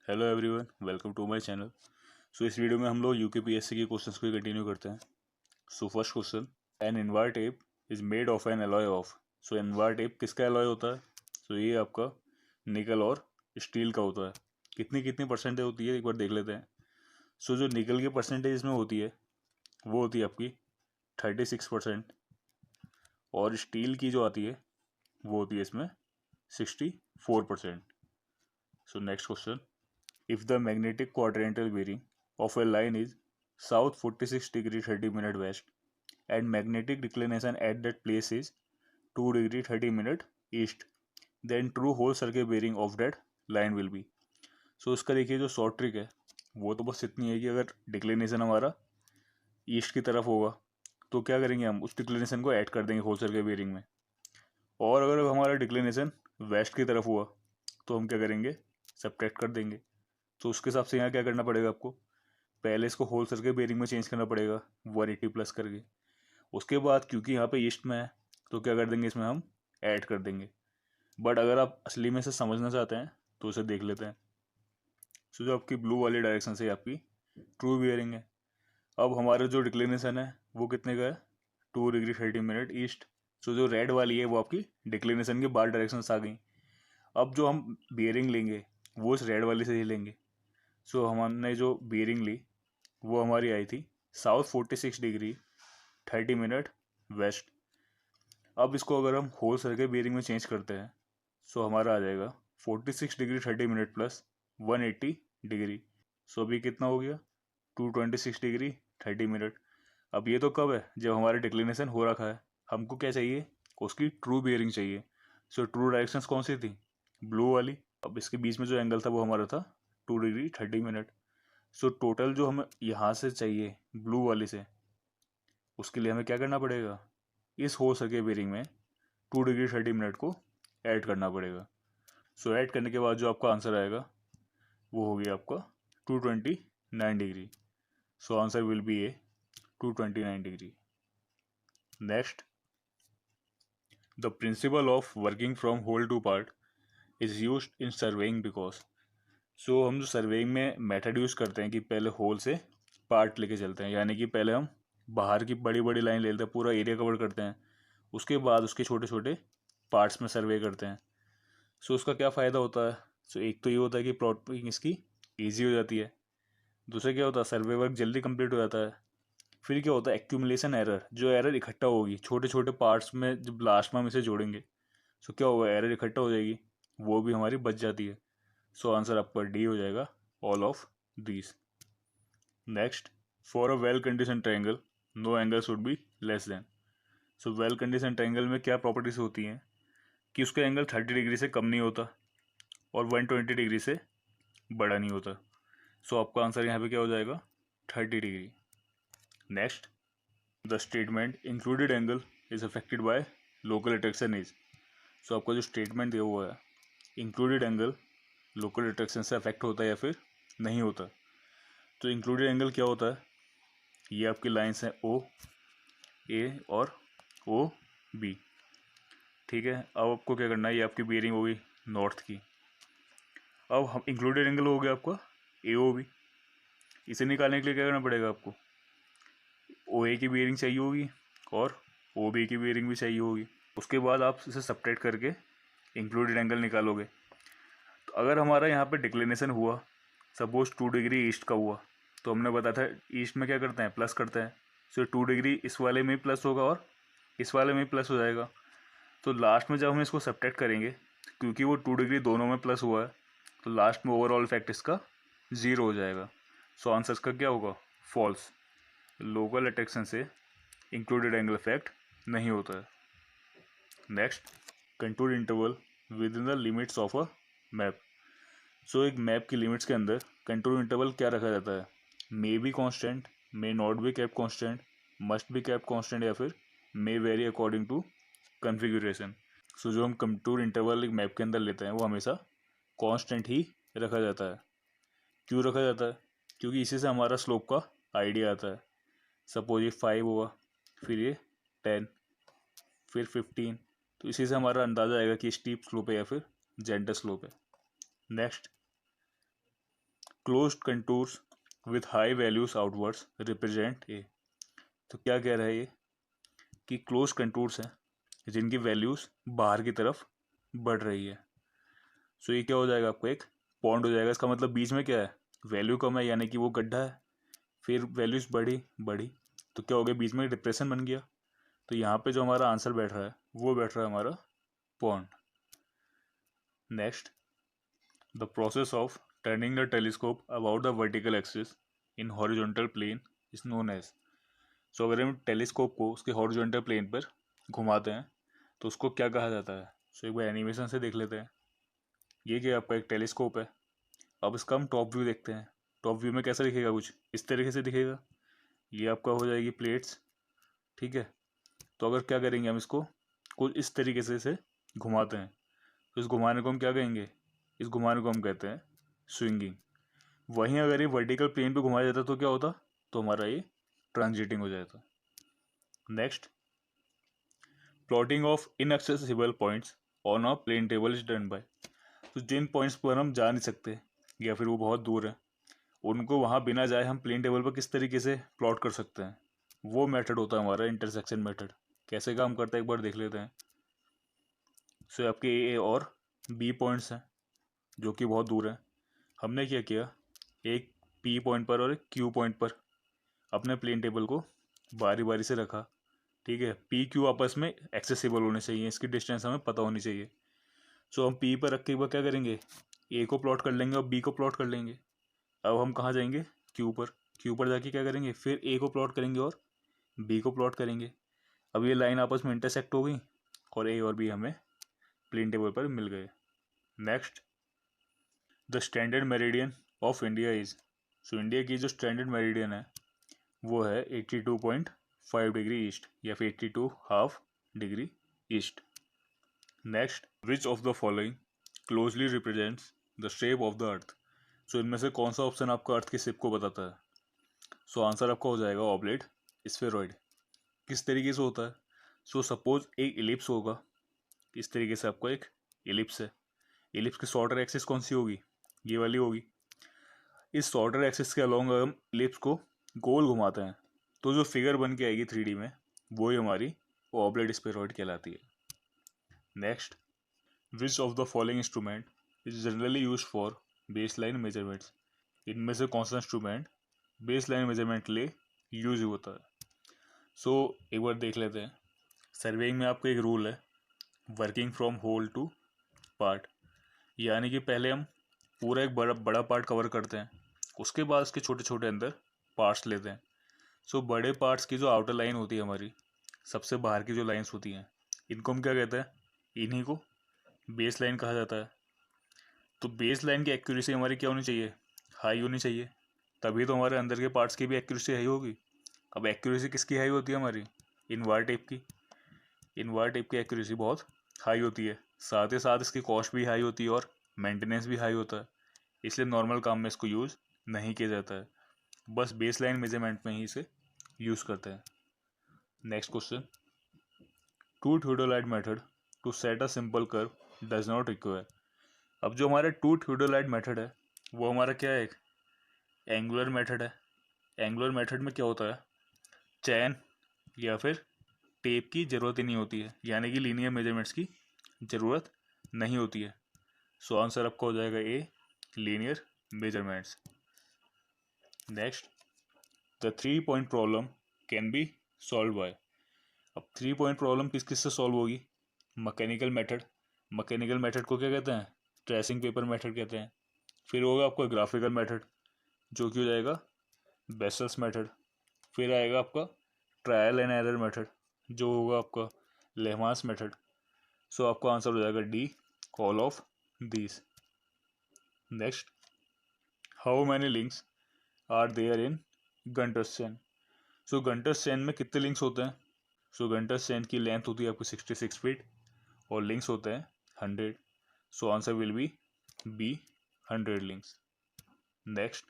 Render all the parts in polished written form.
Hello everyone, welcome to my channel. So इस video में हम लोग यूकेपीएससी के क्वेश्चंस को कंटिन्यू करते हैं। So first question, an invar tape is made of an alloy of. So invar tape किसका एलॉय होता है? सो ये आपका निकल और स्टील का होता है। कितनी कितनी परसेंटेज होती है एक बार देख लेते हैं। सो जो निकल की परसेंटेज इसमें होती है वो होती है आपकी 36%, और स्टील की जो आती है वो होती है इसमें 64%। So next question, if the magnetic quadrantal bearing of a line is south 46 degree 30 minute west and magnetic declination at that place is 2 degree 30 minute east, then true whole circle bearing of that line will be। सो इसका देखिए जो short trick है वो तो बस इतनी है कि अगर डिक्लिनेशन हमारा ईस्ट की तरफ होगा तो क्या करेंगे, हम उस डिक्लिनेशन को ऐड कर देंगे होल सर्कल बेरिंग में। और अगर हमारा डिक्लिनेशन वेस्ट की तरफ हुआ तो हम क्या करेंगे, सब्ट्रैक्ट कर देंगे। तो उसके हिसाब से यहाँ क्या करना पड़ेगा आपको, पहले इसको होल सर्कल बेरिंग में चेंज करना पड़ेगा 180 प्लस करके। उसके बाद क्योंकि यहाँ पे ईस्ट में है तो क्या कर देंगे, इसमें हम ऐड कर देंगे। बट अगर आप असली में से समझना चाहते हैं तो उसे देख लेते हैं। सो जो आपकी ब्लू वाली डायरेक्शन से आपकी ट्रू बियरिंग है। अब हमारा जो डिक्लिनेशन है वो कितने का है, 2 डिग्री 30 मिनट ईस्ट। सो जो रेड वाली है वो आपकी डिक्लिनेशन के बाद डायरेक्शन से आ गई। अब जो हम बियरिंग लेंगे वो इस रेड वाली से ही लेंगे। सो हमने जो बियरिंग ली वो हमारी आई थी साउथ 46 डिग्री 30 मिनट वेस्ट। अब इसको अगर हम होल सर्कल बियरिंग में चेंज करते हैं सो हमारा आ जाएगा 46 डिग्री 30 मिनट प्लस 180 डिग्री। सो अभी कितना हो गया, 226 डिग्री 30 मिनट। अब ये तो कब है, जब हमारा डिक्लिनेशन हो रखा है। हमको क्या चाहिए, उसकी ट्रू बियरिंग चाहिए। सो ट्रू डायरेक्शंस कौन सी थी, ब्लू वाली। अब इसके बीच में जो एंगल था वो हमारा था 2 डिग्री 30 मिनट। सो टोटल जो हमें यहाँ से चाहिए ब्लू वाली से, उसके लिए हमें क्या करना पड़ेगा, इस होल सर्कल बेरिंग में 2 डिग्री 30 मिनट को ऐड करना पड़ेगा। सो ऐड करने के बाद जो आपका आंसर आएगा वो हो गया आपका 229 degree. So answer will be A 229 degree. Next, the principle of working from whole to part is use in surveying because. So हम जो सर्वेइंग में मेथड यूज़ करते हैं कि पहले होल से पार्ट लेके चलते हैं, यानी कि पहले हम बाहर की बड़ी बड़ी लाइन ले लेते हैं, पूरा एरिया कवर करते हैं, उसके बाद उसके छोटे छोटे पार्ट्स में सर्वे करते हैं। सो उसका क्या फ़ायदा होता है, सो एक तो ये होता है कि प्लॉटिंग इसकी ईजी हो जाती है। दूसरा क्या होता है, सर्वे वर्क जल्दी कंप्लीट हो जाता है। फिर क्या होता है, एक्यूमुलेशन एरर, जो एरर इकट्ठा होगी छोटे छोटे पार्ट्स में जब लास्ट में हम इसे जोड़ेंगे सो क्या होगा, एरर इकट्ठा हो जाएगी, वो भी हमारी बच जाती है। सो आंसर आपका डी हो जाएगा, all of these. Next, for a well conditioned triangle no angle should be less than. So well conditioned triangle में क्या प्रॉपर्टीज होती हैं कि उसका एंगल 30 डिग्री से कम नहीं होता और 120 डिग्री से बड़ा नहीं होता। सो आपका आंसर यहाँ पे क्या हो जाएगा, 30 degree. Next, the statement included angle is affected by local attraction is. So आपका जो स्टेटमेंट दिया हुआ है, इंक्लूडेड एंगल लोकल अट्रैक्शन से अफेक्ट होता है या फिर नहीं होता। तो इंक्लूडेड एंगल क्या होता है, ये आपकी लाइंस हैं ओ ए और ओ बी। ठीक है, अब आपको क्या करना है, ये आपकी बियरिंग होगी नॉर्थ की। अब हम इंक्लूडेड एंगल हो गया आपका ए ओ बी। इसे निकालने के लिए क्या करना पड़ेगा आपको, ओ ए की बियरिंग चाहिए होगी और ओ बी की बियरिंग भी चाहिए होगी। उसके बाद आप इसे सब्ट्रैक्ट करके इंक्लूडेड एंगल निकालोगे। तो अगर हमारा यहाँ पे डिक्लिनेशन हुआ, सपोज 2 डिग्री ईस्ट का हुआ, तो हमने बताया था ईस्ट में क्या करते हैं, प्लस करते हैं। सो 2 डिग्री इस वाले में ही प्लस होगा और इस वाले में ही प्लस हो जाएगा। तो लास्ट में जब हम इसको सब्ट्रैक्ट करेंगे, क्योंकि वो 2 डिग्री दोनों में प्लस हुआ है, तो लास्ट में ओवरऑल इफेक्ट इसका 0 हो जाएगा। सो आंसर इसका क्या होगा, फॉल्स। लोकल अट्रैक्शन से इंक्लूडेड एंगल इफेक्ट नहीं होता है। Next, contour interval within the limits of a map. So एक मैप की लिमिट्स के अंदर कंटूर इंटरवल क्या रखा जाता है, may be constant, may not be cap constant, must be cap constant, या फिर मे वेरी अकॉर्डिंग टू कन्फिगरेशन। सो जो हम कंटूर इंटरवल एक मैप के अंदर लेते हैं वो हमेशा कांस्टेंट ही रखा जाता है। क्यों रखा जाता है, क्योंकि इसी से हमारा स्लोप का आइडिया आता है। सपोज ये 5 हुआ, फिर ये 10, फिर 15, तो इसी से हमारा अंदाज़ा आएगा कि स्टीप स्लोप है या फिर जेंटल स्लोप है। Next, closed contours with high values outwards represent a. तो क्या कह रहा है ये कि क्लोज कंटूर्स हैं जिनकी वैल्यूज बाहर की तरफ बढ़ रही है। सो ये क्या हो जाएगा, आपको एक पॉन्ड हो जाएगा। इसका मतलब बीच में क्या है, वैल्यू कम है, यानी कि वो गड्ढा है। फिर वैल्यूज बढ़ी बढ़ी तो क्या हो गया, बीच में डिप्रेशन बन गया। तो यहाँ पे जो हमारा आंसर बैठ रहा है वो बैठ रहा है हमारा pond. Next, the process of turning the telescope about the vertical axis in horizontal plane is known as. So अगर हम टेलीस्कोप को उसके हॉरिजॉन्टल प्लेन पर घुमाते हैं तो उसको क्या कहा जाता है। सो एक बार एनिमेशन से देख लेते हैं। ये क्या आपका एक टेलीस्कोप है। अब इसका हम टॉप व्यू देखते हैं। टॉप व्यू में कैसा दिखेगा, कुछ इस तरीके से दिखेगा। ये आपका हो जाएगी प्लेट्स, ठीक है। तो अगर क्या करेंगे, हम इसको कुछ इस तरीके से इसे घुमाते हैं तो इस घुमाने को हम क्या कहेंगे, इस घुमाने को हम कहते हैं स्विंगिंग। वहीं अगर ये वर्टिकल प्लेन पे घुमाया जाता तो क्या होता, तो हमारा ये ट्रांजिटिंग हो जाता। Next, plotting of inaccessible points on a plane table is done by. तो जिन पॉइंट्स पर हम जा नहीं सकते या फिर वो बहुत दूर है, उनको वहाँ बिना जाए हम प्लेन टेबल पर किस तरीके से प्लॉट कर सकते हैं, वो मेथड होता है हमारा इंटरसेक्शन मेथड। कैसे काम करता है एक बार देख लेते हैं। सो आपके ए और बी पॉइंट्स हैं जो कि बहुत दूर है। हमने क्या किया, एक पी पॉइंट पर और एक क्यू पॉइंट पर अपने प्लेन टेबल को बारी बारी से रखा, ठीक है। पी क्यू आपस में एक्सेसिबल होने चाहिए, इसकी डिस्टेंस हमें पता होनी चाहिए। सो हम पी पर रख के एक बार क्या करेंगे, ए को प्लॉट कर लेंगे और बी को प्लॉट कर लेंगे। अब हम कहाँ जाएंगे, क्यू पर। क्यू पर जाके क्या करेंगे, फिर ए को प्लॉट करेंगे और बी को प्लॉट करेंगे। अब ये लाइन आपस में इंटरसेक्ट हो गई और ए और बी हमें प्लेन टेबल पर मिल गए। Next, the standard meridian of India is. So India की जो स्टैंडर्ड मेरिडियन है वो है 82.5 डिग्री ईस्ट या फिर 82.5 degree east. Next, which of the following closely represents the shape of the earth. So इनमें से कौन सा ऑप्शन आपका अर्थ की शेप को बताता है। सो आंसर आपका हो जाएगा ऑब्लेट स्फेरॉइड। किस तरीके से होता है, सो सपोज एक इलिप्स होगा, इस तरीके से आपको एक इलिप्स है। इलिप्स की शॉर्टर एक्सिस कौन सी होगी, ये वाली होगी। इस शॉर्टर एक्सिस के अलोंग हम इलिप्स को गोल घुमाते हैं तो जो फिगर बन के आएगी 3D में वो ही हमारी ऑब्लेट स्फेरॉइड कहलाती है। Next, which of the following instrument is generally use for base line measurements. इनमें से कौन सा इंस्ट्रूमेंट बेस लाइन मेजरमेंट के लिए यूज होता है। सो एक बार देख लेते हैं। सर्वेइंग में आपका एक रूल है, working from whole to part, यानी कि पहले हम पूरा एक बड़ा बड़ा पार्ट कवर करते हैं, उसके बाद उसके छोटे छोटे अंदर पार्ट्स लेते हैं। सो बड़े पार्ट्स की जो आउटर लाइन होती है हमारी, सबसे बाहर की जो लाइंस होती हैं, इनको हम क्या कहते हैं, इन्हीं को बेस लाइन कहा जाता है। तो बेस लाइन की एक्यूरेसी हमारी क्या होनी चाहिए, हाई होनी चाहिए, तभी तो हमारे अंदर के पार्ट्स की भी एक्यूरेसी हाई होगी। अब एक्यूरेसी किसकी हाई होती है हमारी, इनवार टेप की। इनवार टेप की एक्यूरेसी बहुत हाई होती है, साथ ही साथ इसकी कॉस्ट भी हाई होती है और मेंटेनेंस भी हाई होता है, इसलिए नॉर्मल काम में इसको यूज़ नहीं किया जाता है, बस बेस लाइन मेजरमेंट में ही इसे यूज़ करते हैं। Next question, two theodolite method to set a simple curve does not require. अब जो हमारा टू थियोडोलाइट मेथड है वो हमारा क्या है, एक एंगुलर मेथड है। एंगुलर मेथड में क्या होता है, चैन या फिर टेप की ज़रूरत ही नहीं होती है, यानी कि लीनियर मेजरमेंट्स की ज़रूरत नहीं होती है। सो आंसर आपका हो जाएगा A, linear measurements. Next, the 3 point problem can be solve by. अब 3 पॉइंट प्रॉब्लम किस किस से सॉल्व होगी, मैकेनिकल मेथड। मैकेनिकल मेथड को क्या कहते हैं, ट्रेसिंग पेपर मेथड कहते हैं। फिर होगा आपका ग्राफिकल मेथड जो कि हो जाएगा बेसल्स मेथड। फिर आएगा आपका ट्रायल एंड एरर मेथड जो होगा आपका लेहमास मेथड। सो आपका आंसर हो जाएगा D, all of these. Next, how many links are there in Gunter's chain. So Gunter's chain में कितने लिंक्स होते हैं। सो गंटर्स चेन की लेंथ होती है आपकी 66 फीट और लिंक्स होते हैं 100। So answer will be B, 100 links. Next,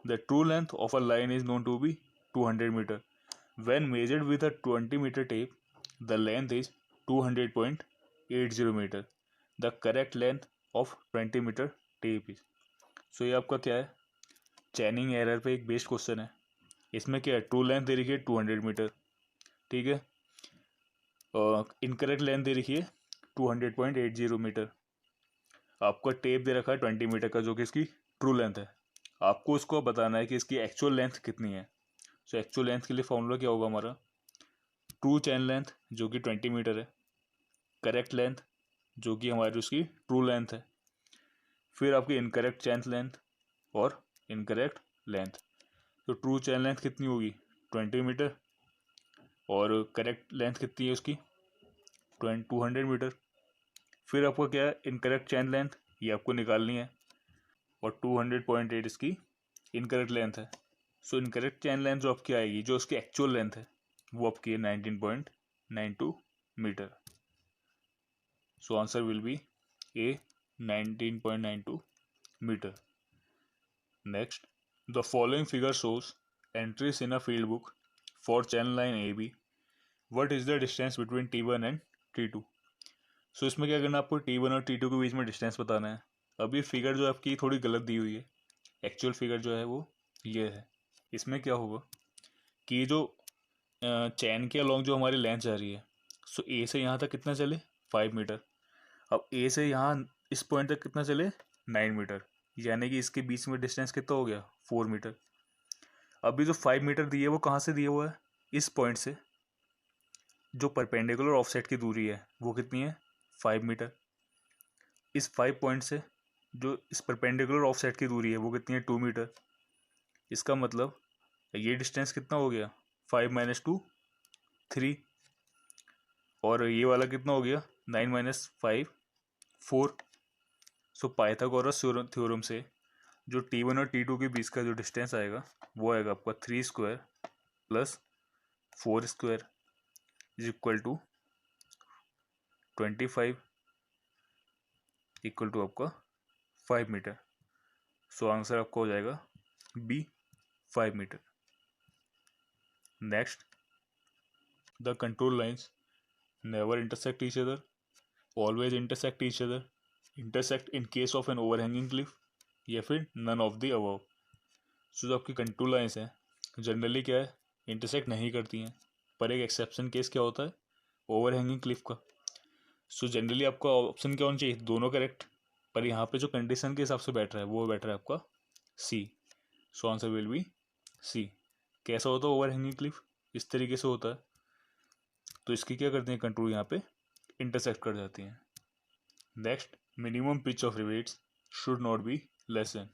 the true length of a line is known to be 200 metre. When measured with a 20-meter tape, the length is 200.80 meter. The correct length of 20-meter tape is. सो ये आपका क्या है, चैनिंग error पे एक based question है। इसमें क्या है, ट्रू लेंथ दे रखी है 200 मीटर, ठीक है, और इनकरेक्ट लेंथ दे रखी है 200.80 मीटर। आपका टेप दे रखा है 20 मीटर का, जो कि इसकी ट्रू लेंथ है। आपको उसको बताना है कि इसकी एक्चुअल लेंथ कितनी है। सो एक्चुअल लेंथ के लिए फॉर्मूला क्या होगा हमारा, ट्रू चैन लेंथ जो कि 20 मीटर है, करेक्ट लेंथ जो कि हमारी उसकी ट्रू लेंथ है, फिर आपकी इनकरेक्ट चैन लेंथ और इनकरेक्ट लेंथ। तो ट्रू चैन लेंथ कितनी होगी 20 मीटर, और करेक्ट लेंथ कितनी है उसकी 200 मीटर। फिर आपको क्या है, इनकरेक्ट चैन लेंथ, ये आपको निकालनी है, और 200.8 इसकी इनकरेक्ट लेंथ है। सो इनकरेक्ट चैन लेंथ जो आपकी आएगी, जो उसकी एक्चुअल लेंथ है, वो आपकी है 19.92 metre. So answer will be A 19.92 meter. Next, the following figure shows entries in a field book for channel line AB. What is the distance between T1 and T2? सो इसमें क्या करना है, आपको T1 और T2 के बीच में distance बताना है। अब ये फिगर जो आपकी थोड़ी गलत दी हुई है, एक्चुअल फिगर जो है वो ये है। इसमें क्या होगा कि जो चैन के अलॉन्ग जो हमारी लेंथ जा रही है, सो ए से यहाँ तक कितना चले 5 मीटर। अब ए से यहाँ इस पॉइंट तक कितना चले 9 मीटर, यानी कि इसके बीच में डिस्टेंस कितना हो गया 4 मीटर। अभी जो 5 मीटर दिए वो कहाँ से दिया हुआ है, इस पॉइंट से जो परपेंडिकुलर ऑफसेट की दूरी है वो कितनी है 5 मीटर। इस 5 पॉइंट से जो इस परपेंडिकुलर ऑफसेट की दूरी है वो कितनी है 2 मीटर। इसका मतलब ये डिस्टेंस कितना हो गया 5 माइनस 2 3, और ये वाला कितना हो गया 9 माइनस 5 4। सो पाइथागोरस थ्योरम से जो T1 और T2 के बीच का जो डिस्टेंस आएगा वो आएगा आपका 3 square plus 4 square is equal to 25 equal to आपका 5 मीटर। सो आंसर आपका हो जाएगा B 5 metre. Next, the control lines never intersect each other, always intersect each other, intersect in case of an overhanging cliff, या फिर none of the above. So जो आपकी contour lines हैं generally क्या है, इंटरसेक्ट नहीं करती हैं, पर एक एक्सेप्शन केस क्या होता है ओवरहैंगिंग क्लिफ का। सो जनरली आपका ऑप्शन क्या होना चाहिए, दोनों करेक्ट, पर यहाँ पे जो कंडीशन के हिसाब से बैठ रहा है वो बैठ रहा है आपका C. So answer will be C. कैसा होता है ओवरहैंगिंग क्लिफ, इस तरीके से होता है, तो इसकी क्या करते हैं कंट्रोल यहाँ पे इंटरसेक्ट कर जाती हैं। Next, minimum pitch of rivets should not be less then.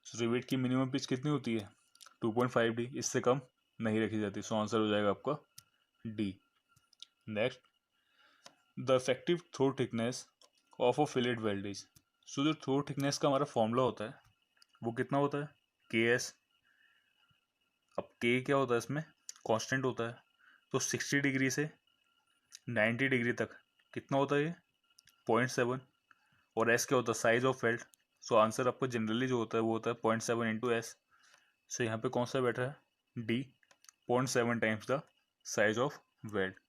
Rivet की मिनिमम पिच कितनी होती है 2.5D, इससे कम नहीं रखी जाती। सो आंसर हो जाएगा आपका D. Next, the effective throat thickness of a fillet weld is. So जो थ्रो थिकनेस का हमारा फॉर्मूला होता है वो कितना होता है KS। अब K क्या होता है इसमें कांस्टेंट होता है, तो 60 डिग्री से 90 डिग्री तक कितना होता है ये 0.7, और S क्या होता है size of weld. So answer आपको जनरली जो होता है वो होता है 0.7 इंटू S। सो यहाँ पे कौन सा बैठ रहा है D, 0.7 times the size of weld.